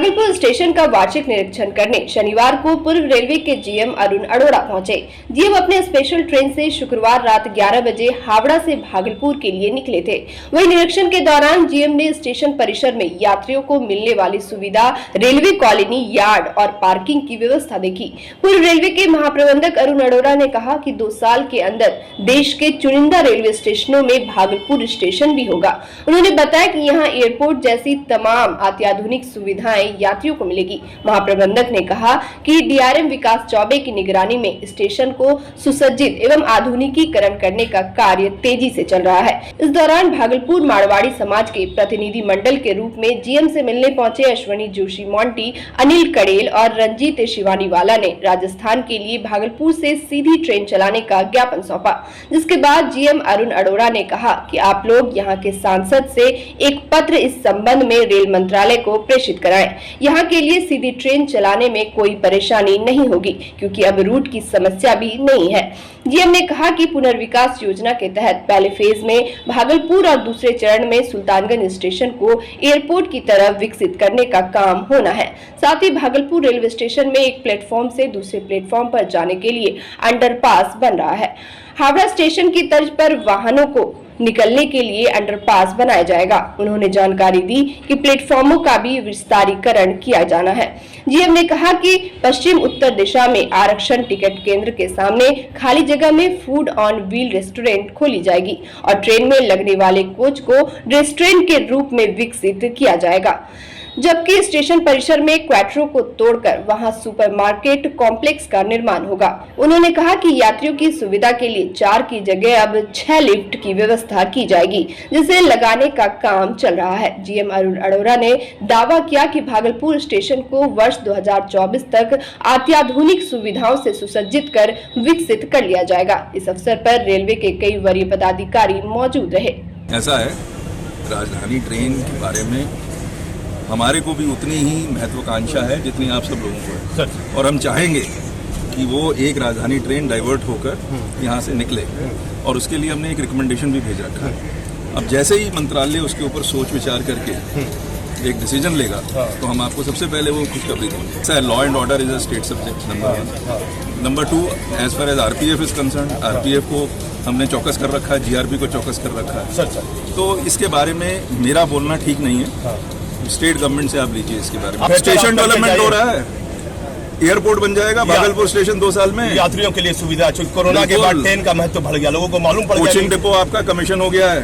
Bhagalpur station का वार्षिक निरीक्षण करने शनिवार को पूर्व रेलवे के जीएम अरुण अरोड़ा पहुंचे। जीएम अपने स्पेशल ट्रेन से शुक्रवार रात 11 बजे हावड़ा से भागलपुर के लिए निकले थे। वहीं निरीक्षण के दौरान जीएम ने स्टेशन परिसर में यात्रियों को मिलने वाली सुविधा, रेलवे कॉलोनी, यार्ड और पार्किंग की व्यवस्था देखी। पूर्व रेलवे के महाप्रबंधक अरुण अरोड़ा ने कहा कि 2 साल के अंदर देश के चुनिंदा रेलवे स्टेशनों में भागलपुर स्टेशन भी होगा। उन्होंने बताया कि यहाँ एयरपोर्ट जैसी तमाम अत्याधुनिक सुविधाएं यात्रियों को मिलेगी। महाप्रबंधक ने कहा कि डीआरएम विकास चौबे की निगरानी में स्टेशन को सुसज्जित एवं आधुनिकीकरण करने का कार्य तेजी से चल रहा है। इस दौरान भागलपुर मारवाड़ी समाज के प्रतिनिधि मंडल के रूप में जीएम से मिलने पहुंचे अश्वनी जोशी मोंटी, अनिल कड़ेल और रंजीत शिवानीवाला ने राजस्थान के लिए भागलपुर से सीधी ट्रेन चलाने का ज्ञापन सौंपा, जिसके बाद जीएम अरुण अरोड़ा ने कहा कि आप लोग यहाँ के सांसद से एक पत्र इस संबंध में रेल मंत्रालय को प्रेषित कराएं। यहाँ के लिए सीधी ट्रेन चलाने में कोई परेशानी नहीं होगी, क्योंकि अब रूट की समस्या भी नहीं है। जीएम ने कहा कि पुनर्विकास योजना के तहत पहले फेज में भागलपुर और दूसरे चरण में सुल्तानगंज स्टेशन को एयरपोर्ट की तरह विकसित करने का काम होना है। साथ ही भागलपुर रेलवे स्टेशन में एक प्लेटफॉर्म से दूसरे प्लेटफॉर्म पर जाने के लिए अंडरपास बन रहा है। हावड़ा स्टेशन की तर्ज पर वाहनों को निकलने के लिए अंडरपास बनाया जाएगा। उन्होंने जानकारी दी कि प्लेटफॉर्मों का भी विस्तारीकरण किया जाना है। जीएम ने कहा कि पश्चिम उत्तर दिशा में आरक्षण टिकट केंद्र के सामने खाली जगह में फूड ऑन व्हील रेस्टोरेंट खोली जाएगी और ट्रेन में लगने वाले कोच को रेस्टोरेंट के रूप में विकसित किया जाएगा, जबकि स्टेशन परिसर में क्वार्टरों को तोड़कर वहां सुपरमार्केट कॉम्प्लेक्स का निर्माण होगा। उन्होंने कहा कि यात्रियों की सुविधा के लिए 4 की जगह अब 6 लिफ्ट की व्यवस्था की जाएगी, जिसे लगाने का काम चल रहा है। जीएम अरुण अरोड़ा ने दावा किया कि भागलपुर स्टेशन को वर्ष 2024 तक अत्याधुनिक सुविधाओं से सुसज्जित कर विकसित कर लिया जाएगा। इस अवसर पर रेलवे के कई वरीय पदाधिकारी मौजूद रहे। ऐसा है, राजधानी ट्रेन के बारे में हमारे को भी उतनी ही महत्वाकांक्षा है जितनी आप सब लोगों को है, और हम चाहेंगे कि वो एक राजधानी ट्रेन डाइवर्ट होकर यहाँ से निकले, और उसके लिए हमने एक रिकमेंडेशन भी भेज रखा है। अब जैसे ही मंत्रालय उसके ऊपर सोच विचार करके एक डिसीजन लेगा तो हम आपको सबसे पहले वो खुशखबरी देंगे। ऐसा law and order is a state subject, number 1। Number 2, as far as RPF is concern, RPF को हमने चौकस कर रखा है, जीआरपी को चौकस कर रखा है। तो इसके बारे में मेरा बोलना ठीक नहीं है, स्टेट गवर्नमेंट से आप लीजिए इसके बारे में। स्टेशन डेवलपमेंट हो रहा है, एयरपोर्ट बन जाएगा भागलपुर स्टेशन 2 साल में। यात्रियों के लिए सुविधा, कोरोना के बाद ट्रेन का महत्व बढ़ गया, लोगों को मालूम पड़ गया। कोचिंग डिपो आपका कमीशन हो गया है,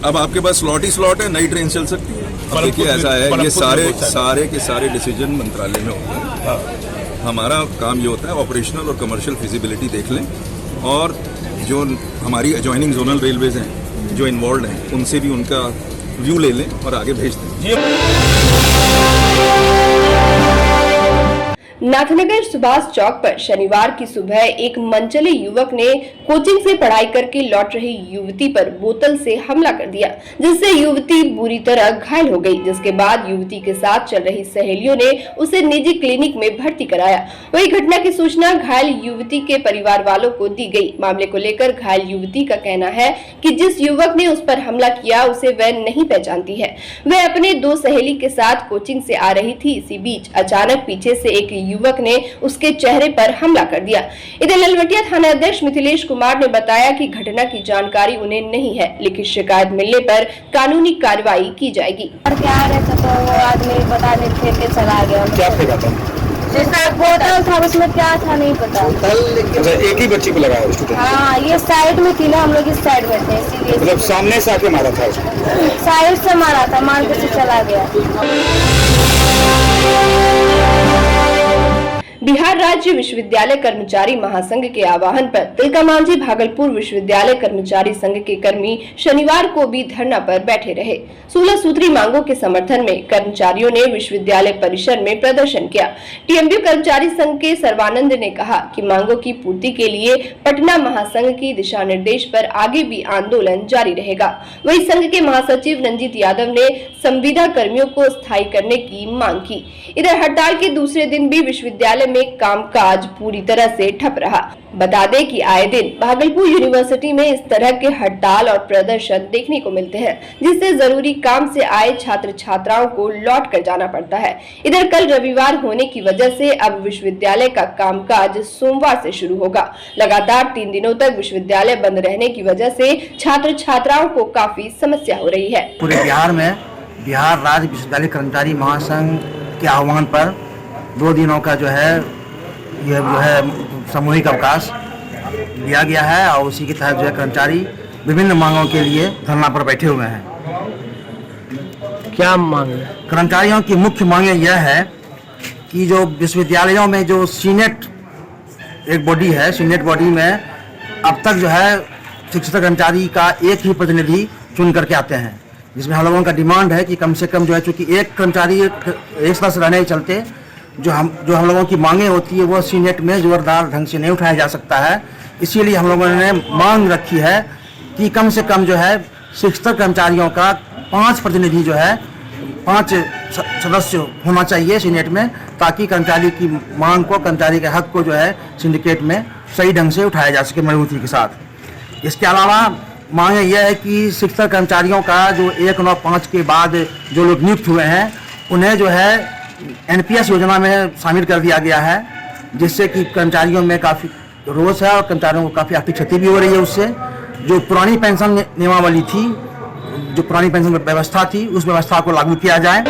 अब आपके पास स्लॉट ही स्लॉट है, नई ट्रेन चल सकती है। देखिए ऐसा है, ये सारे के सारे डिसीजन मंत्रालय में होते हैं। हमारा काम ये होता है ऑपरेशनल और कमर्शियल फिजिबिलिटी देख लें, और जो हमारी एडजॉइनिंग जोनल रेलवेज हैं जो इन्वॉल्व हैं उनसे भी उनका व्यू ले लें और आगे भेज दें। नाथनगर सुभाष चौक पर शनिवार की सुबह एक मनचले युवक ने कोचिंग से पढ़ाई करके लौट रही युवती पर बोतल से हमला कर दिया, जिससे युवती बुरी तरह घायल हो गई। जिसके बाद युवती के साथ चल रही सहेलियों ने उसे निजी क्लिनिक में भर्ती कराया। वही घटना की सूचना घायल युवती के परिवार वालों को दी गई। मामले को लेकर घायल युवती का कहना है कि जिस युवक ने उस पर हमला किया उसे वह नहीं पहचानती है। वह अपने 2 सहेली के साथ कोचिंग से आ रही थी। इसी बीच अचानक पीछे से एक युवक ने उसके चेहरे पर हमला कर दिया। इधर ललवटिया थाना अध्यक्ष मिथिलेश कुमार ने बताया कि घटना की जानकारी उन्हें नहीं है, लेकिन शिकायत मिलने पर कानूनी कार्रवाई की जाएगी। और क्या रहता तो वो आदमी पता नहीं फेंक के चला गया। क्या फेंका था? जिसका बोतल था उसमें क्या था नहीं पता। अच्छा, एक ही बच्ची को लगाया स्टूडेंट? हाँ, ये साइड में थी ना, हम लोग इस साइड में थे, इसीलिए। मतलब सामने से आके मारा था उसको? साइड से मारा था, मार के से चला गया। बिहार राज्य विश्वविद्यालय कर्मचारी महासंघ के आह्वान पर तिलका मांझी भागलपुर विश्वविद्यालय कर्मचारी संघ के कर्मी शनिवार को भी धरना पर बैठे रहे। 16 सूत्री मांगों के समर्थन में कर्मचारियों ने विश्वविद्यालय परिसर में प्रदर्शन किया। टीएमयू कर्मचारी संघ के सर्वानंद ने कहा कि मांगों की पूर्ति के लिए पटना महासंघ की दिशा निर्देश पर आगे भी आंदोलन जारी रहेगा। वहीं संघ के महासचिव रंजीत यादव ने संविदा कर्मियों को स्थायी करने की मांग की। इधर हड़ताल के दूसरे दिन भी विश्वविद्यालय में में कामकाज पूरी तरह से ठप रहा। बता दें कि आए दिन भागलपुर यूनिवर्सिटी में इस तरह के हड़ताल और प्रदर्शन देखने को मिलते हैं, जिससे जरूरी काम से आए छात्र छात्राओं को लौट कर जाना पड़ता है। इधर कल रविवार होने की वजह से अब विश्वविद्यालय का कामकाज सोमवार से शुरू होगा। लगातार 3 दिनों तक विश्वविद्यालय बंद रहने की वजह से छात्र छात्राओं को काफी समस्या हो रही है। पूरे बिहार में बिहार राज्य विश्वविद्यालय कर्मचारी महासंघ के आह्वान पर 2 दिनों का सामूहिक अवकाश दिया गया है और उसी के तहत कर्मचारी विभिन्न मांगों के लिए धरना पर बैठे हुए हैं। क्या मांग है? कर्मचारियों की मुख्य मांगे यह है कि जो विश्वविद्यालयों में जो सीनेट एक बॉडी है, सीनेट बॉडी में अब तक शिक्षक कर्मचारी का एक ही प्रतिनिधि चुन करके आते हैं, जिसमें हम लोगों का डिमांड है कि कम से कम चूँकि एक कर्मचारी एक सदस्य रहने के चलते जो हम लोगों की मांगे होती है वो सीनेट में जोरदार ढंग से नहीं उठाया जा सकता है। इसीलिए हम लोगों ने मांग रखी है कि कम से कम शिक्षक कर्मचारियों का 5 प्रतिनिधि 5 सदस्य होना चाहिए सीनेट में, ताकि कर्मचारी की मांग को, कर्मचारी के हक को सिंडिकेट में सही ढंग से उठाया जा सके मजबूती के साथ। इसके अलावा मांग यह है कि शिक्षक कर्मचारियों का जो 195 के बाद जो लोग नियुक्त हुए हैं उन्हें NPS योजना में शामिल कर दिया गया है, जिससे कि कर्मचारियों में काफ़ी रोष है और कर्मचारियों को काफ़ी आर्थिक क्षति भी हो रही है। उससे जो पुरानी पेंशन नियमावली थी, जो पुरानी पेंशन व्यवस्था थी, उस व्यवस्था को लागू किया जाए।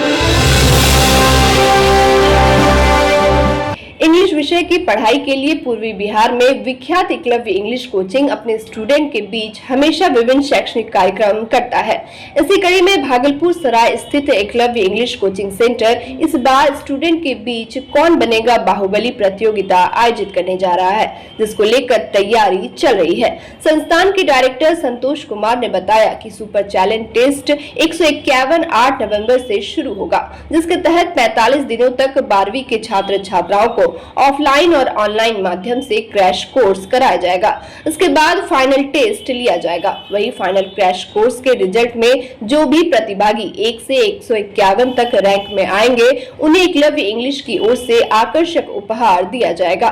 इंग्लिश विषय की पढ़ाई के लिए पूर्वी बिहार में विख्यात एकलव्य इंग्लिश कोचिंग अपने स्टूडेंट के बीच हमेशा विभिन्न शैक्षणिक कार्यक्रम करता है। इसी कड़ी में भागलपुर सराय स्थित एकलव्य इंग्लिश कोचिंग सेंटर इस बार स्टूडेंट के बीच कौन बनेगा बाहुबली प्रतियोगिता आयोजित करने जा रहा है, जिसको लेकर तैयारी चल रही है। संस्थान के डायरेक्टर संतोष कुमार ने बताया कि सुपर चैलेंज टेस्ट 151 8 नवंबर से शुरू होगा, जिसके तहत 45 दिनों तक 12वीं के छात्र छात्राओं को ऑफलाइन और ऑनलाइन माध्यम से क्रैश कोर्स कराया जाएगा। इसके बाद फाइनल टेस्ट लिया जाएगा। वही फाइनल क्रैश कोर्स के रिजल्ट में जो भी प्रतिभागी 1 से 151 तक रैंक में आएंगे, उन्हें एकलव्य इंग्लिश की ओर से आकर्षक उपहार दिया जाएगा।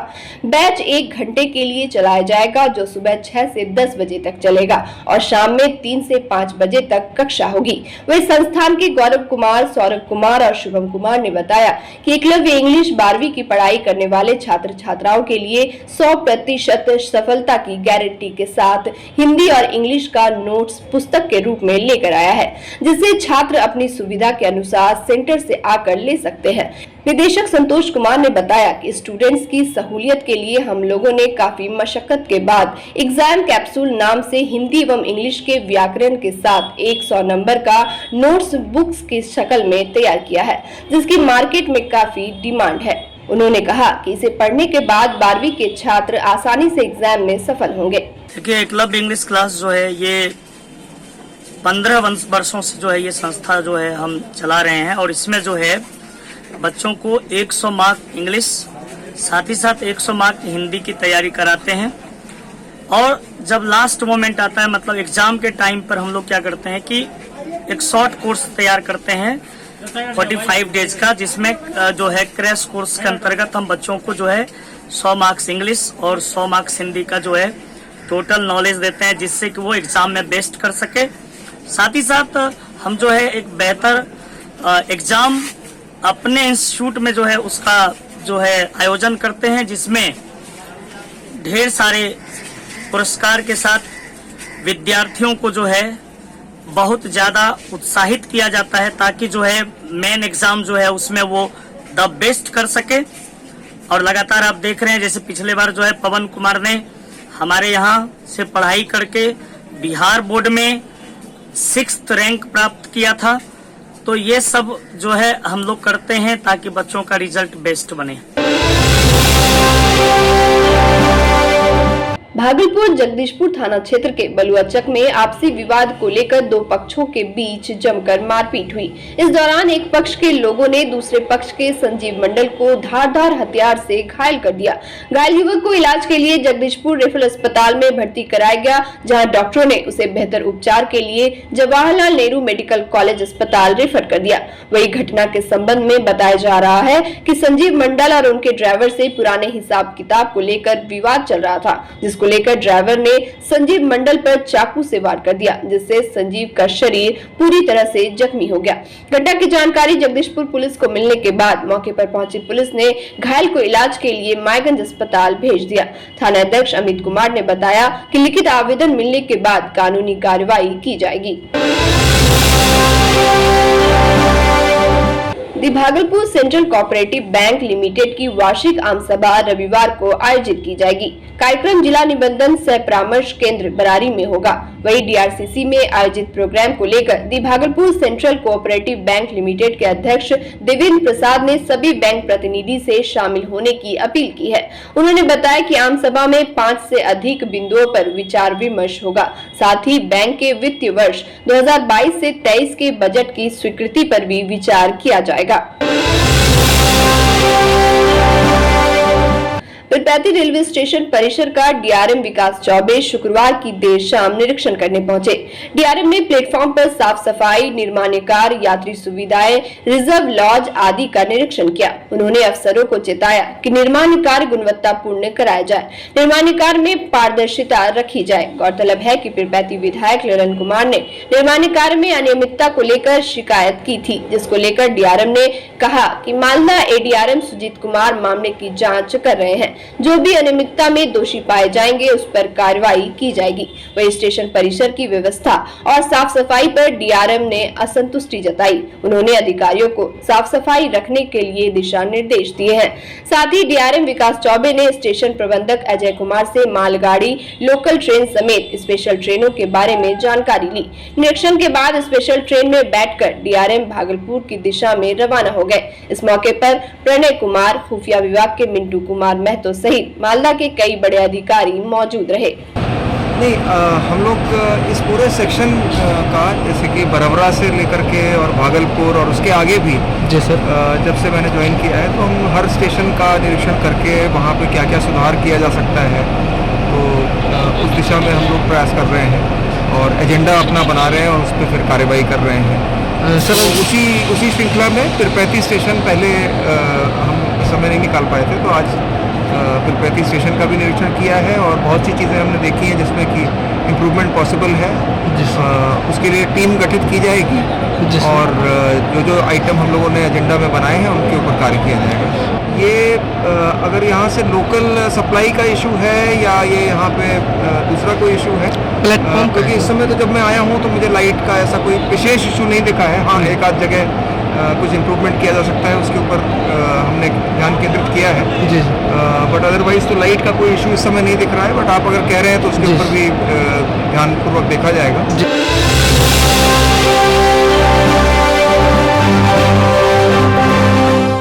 बैच 1 घंटे के लिए चलाया जाएगा, जो सुबह 6 से 10 बजे तक चलेगा और शाम में 3 से 5 बजे तक कक्षा होगी। वही संस्थान के गौरव कुमार, सौरभ कुमार और शुभम कुमार ने बताया कि एकलव्य इंग्लिश 12वीं की पढ़ाई करने वाले छात्र छात्राओं के लिए 100% सफलता की गारंटी के साथ हिंदी और इंग्लिश का नोट्स पुस्तक के रूप में लेकर आया है, जिसे छात्र अपनी सुविधा के अनुसार सेंटर से आकर ले सकते हैं। निदेशक संतोष कुमार ने बताया कि स्टूडेंट्स की सहूलियत के लिए हम लोगों ने काफी मशक्कत के बाद एग्जाम कैप्सूल नाम से हिंदी एवं इंग्लिश के व्याकरण के साथ 100 नंबर का नोट्स बुक्स की शक्ल में तैयार किया है, जिसकी मार्केट में काफी डिमांड है। उन्होंने कहा कि इसे पढ़ने के बाद 12वीं के छात्र आसानी से एग्जाम में सफल होंगे। देखिए, एकलव्य इंग्लिश क्लास ये 15 वर्षों से ये संस्था हम चला रहे हैं और इसमें बच्चों को 100 मार्क इंग्लिश, साथ ही साथ 100 मार्क हिंदी की तैयारी कराते हैं। और जब लास्ट मोमेंट आता है, मतलब एग्जाम के टाइम पर, हम लोग क्या करते हैं कि एक शॉर्ट कोर्स तैयार करते हैं 45 डेज का, जिसमें क्रैश कोर्स के अंतर्गत हम बच्चों को 100 मार्क्स इंग्लिश और 100 मार्क्स हिंदी का टोटल नॉलेज देते हैं, जिससे कि वो एग्जाम में बेस्ट कर सके। साथ ही साथ हम एक बेहतर एग्जाम अपने इंस्टीट्यूट में उसका आयोजन करते हैं, जिसमें ढेर सारे पुरस्कार के साथ विद्यार्थियों को बहुत ज्यादा उत्साहित किया जाता है, ताकि मेन एग्जाम उसमें वो द बेस्ट कर सके। और लगातार आप देख रहे हैं, जैसे पिछले बार पवन कुमार ने हमारे यहाँ से पढ़ाई करके बिहार बोर्ड में 6th रैंक प्राप्त किया था। तो ये सब हम लोग करते हैं ताकि बच्चों का रिजल्ट बेस्ट बने। भागलपुर जगदीशपुर थाना क्षेत्र के बलुआचक में आपसी विवाद को लेकर दो पक्षों के बीच जमकर मारपीट हुई। इस दौरान एक पक्ष के लोगों ने दूसरे पक्ष के संजीव मंडल को धारदार हथियार से घायल कर दिया। घायल युवक को इलाज के लिए जगदीशपुर रेफरल अस्पताल में भर्ती कराया गया, जहां डॉक्टरों ने उसे बेहतर उपचार के लिए जवाहरलाल नेहरू मेडिकल कॉलेज अस्पताल रेफर कर दिया। वही घटना के संबंध में बताया जा रहा है कि संजीव मंडल और उनके ड्राइवर से पुराने हिसाब किताब को लेकर विवाद चल रहा था, जिसको लेकर ड्राइवर ने संजीव मंडल पर चाकू से वार कर दिया, जिससे संजीव का शरीर पूरी तरह से जख्मी हो गया। घटना की जानकारी जगदीशपुर पुलिस को मिलने के बाद मौके पर पहुंची पुलिस ने घायल को इलाज के लिए मायगंज अस्पताल भेज दिया। थाना अध्यक्ष अमित कुमार ने बताया कि लिखित आवेदन मिलने के बाद कानूनी कार्रवाई की जाएगी। The Bhagalpur Central Cooperative Bank Limited की वार्षिक आम सभा रविवार को आयोजित की जाएगी। कार्यक्रम जिला निबंधन सह परामर्श केंद्र बरारी में होगा। वही डीआरसीसी में आयोजित प्रोग्राम को लेकर the Bhagalpur Central Cooperative Bank Limited के अध्यक्ष देवेंद्र प्रसाद ने सभी बैंक प्रतिनिधि से शामिल होने की अपील की है। उन्होंने बताया कि आम सभा में 5 से अधिक बिंदुओं पर विचार विमर्श होगा। साथ ही बैंक के वित्तीय वर्ष 2022 से 23 के बजट की स्वीकृति पर भी विचार किया जाएगा। पिरपैती रेलवे स्टेशन परिसर का डीआरएम विकास चौबे शुक्रवार की देर शाम निरीक्षण करने पहुंचे। डीआरएम ने प्लेटफॉर्म पर साफ सफाई, निर्माण कार्य, यात्री सुविधाएं, रिजर्व लॉज आदि का निरीक्षण किया। उन्होंने अफसरों को चेताया कि निर्माण कार्य गुणवत्तापूर्ण कराया जाए, निर्माण कार्य में पारदर्शिता रखी जाए। गौरतलब है कि पिरपैती विधायक ललन कुमार ने निर्माण कार्य में अनियमितता को लेकर शिकायत की थी, जिसको लेकर डीआरएम ने कहा कि मालदा एडीआरएम सुजीत कुमार मामले की जाँच कर रहे हैं। जो भी अनियमितता में दोषी पाए जाएंगे उस पर कार्रवाई की जाएगी। वही स्टेशन परिसर की व्यवस्था और साफ सफाई पर डीआरएम ने असंतुष्टि जताई। उन्होंने अधिकारियों को साफ सफाई रखने के लिए दिशा निर्देश दिए हैं। साथ ही डीआरएम विकास चौबे ने स्टेशन प्रबंधक अजय कुमार से मालगाड़ी, लोकल ट्रेन समेत स्पेशल ट्रेनों के बारे में जानकारी ली। निरीक्षण के बाद स्पेशल ट्रेन में बैठकर डीआरएम भागलपुर की दिशा में रवाना हो गए। इस मौके पर प्रणय कुमार, खुफिया विभाग के मिंटू कुमार महतो सहित मालदा के कई बड़े अधिकारी मौजूद रहे। नहीं, हम लोग इस पूरे सेक्शन का, जैसे कि बरवरा से लेकर के और भागलपुर और उसके आगे भी, जी सर, जब से मैंने ज्वाइन किया है तो हम हर स्टेशन का निरीक्षण करके वहाँ पे क्या क्या सुधार किया जा सकता है, तो उस दिशा में हम लोग प्रयास कर रहे हैं और एजेंडा अपना बना रहे हैं और उस पर फिर कार्रवाई कर रहे हैं। सर, उसी श्रृंखला में पिरपैती स्टेशन पहले हम समय नहीं निकाल पाए थे, तो आज पिरपैती स्टेशन का भी निरीक्षण किया है और बहुत सी चीज़ें हमने देखी हैं जिसमें कि इम्प्रूवमेंट पॉसिबल है। उसके लिए टीम गठित की जाएगी और जो आइटम हम लोगों ने एजेंडा में बनाए हैं उनके ऊपर कार्य किया जाएगा। ये अगर यहाँ से लोकल सप्लाई का इशू है या ये यहाँ पे दूसरा कोई इशू है, क्योंकि इस समय तो जब मैं आया हूँ तो मुझे लाइट का ऐसा कोई विशेष इशू नहीं दिखा है। हाँ, एक आध जगह कुछ इम्प्रूवमेंट किया जा सकता है, उसके ऊपर हमने ध्यान केंद्रित किया है जी। बट अदरवाइज तो लाइट का कोई इशू इस समय नहीं दिख रहा है, बट आप अगर कह रहे हैं तो उसके ऊपर भी ध्यानपूर्वक देखा जाएगा।